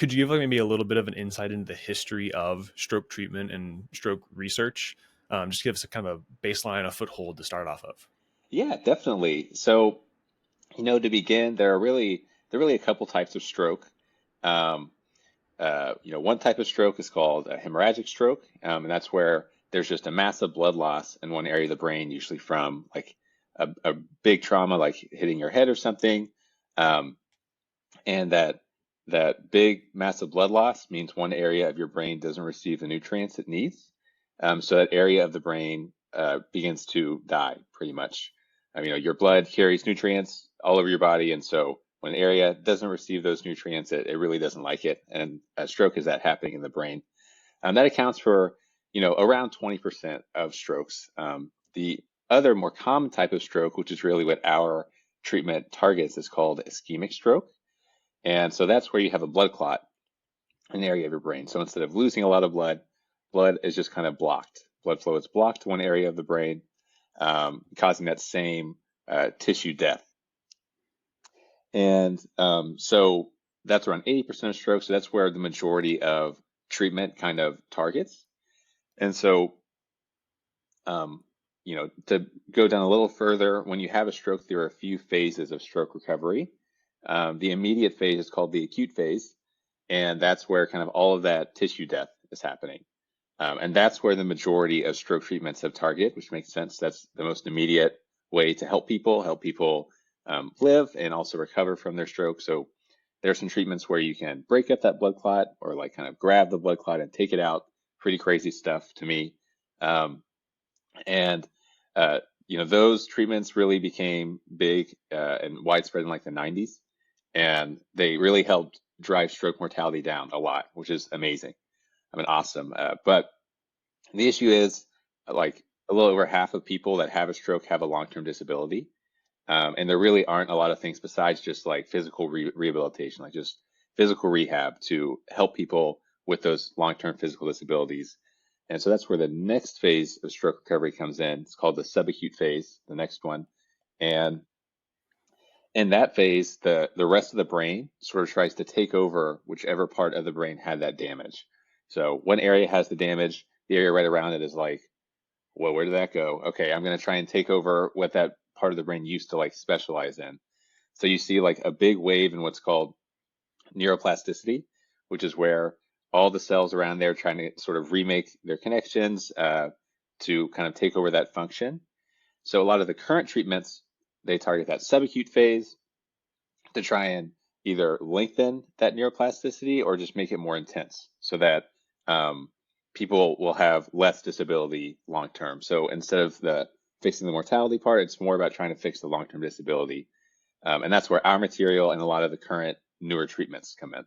Could you give like maybe a little bit of an insight into the history of stroke treatment and stroke research? Just give us a kind of a baseline, a foothold to start off of. Yeah, definitely. So, to begin, there are really a couple types of stroke. Um, One type of stroke is called a hemorrhagic stroke, and that's where there's just a massive blood loss in one area of the brain, usually from like a big trauma, like hitting your head or something. Um, and that big, massive blood loss means one area of your brain doesn't receive the nutrients it needs. So that area of the brain begins to die, pretty much. Your blood carries nutrients all over your body, and so when an area doesn't receive those nutrients, it really doesn't like it. And a stroke is that happening in the brain. That accounts for, around 20% of strokes. The other more common type of stroke, which is really what our treatment targets, is called ischemic stroke. And so that's where you have a blood clot in an area of your brain. So instead of losing a lot of blood, blood is just kind of blocked. Blood flow is blocked to one area of the brain, causing that same tissue death. And so that's around 80% of strokes. So that's where the majority of treatment kind of targets. And so, to go down a little further, when you have a stroke, there are a few phases of stroke recovery. The immediate phase is called the acute phase, and that's where kind of all of that tissue death is happening. And that's where the majority of stroke treatments have targeted, which makes sense. That's the most immediate way to help people live and also recover from their stroke. So there are some treatments where you can break up that blood clot or like kind of grab the blood clot and take it out. Pretty crazy stuff to me. Um, and those treatments really became big and widespread in like the 90s, and they really helped drive stroke mortality down a lot, which is amazing. Awesome. But the issue is like a little over half of people that have a stroke have a long-term disability. And there really aren't a lot of things besides just like physical rehabilitation, like just physical rehab to help people with those long-term physical disabilities. And so that's where the next phase of stroke recovery comes in. It's called the subacute phase, the next one. And in that phase, the rest of the brain sort of tries to take over whichever part of the brain had that damage. So one area has the damage, the area right around it is like, well, where did that go? Okay, I'm going to try and take over what that part of the brain used to like specialize in. So you see like a big wave in what's called neuroplasticity, which is where all the cells around there trying to sort of remake their connections to kind of take over that function. So a lot of the current treatments, they target that subacute phase to try and either lengthen that neuroplasticity or just make it more intense so that people will have less disability long term. So instead of the fixing the mortality part, it's more about trying to fix the long term disability. And that's where our material and a lot of the current newer treatments come in.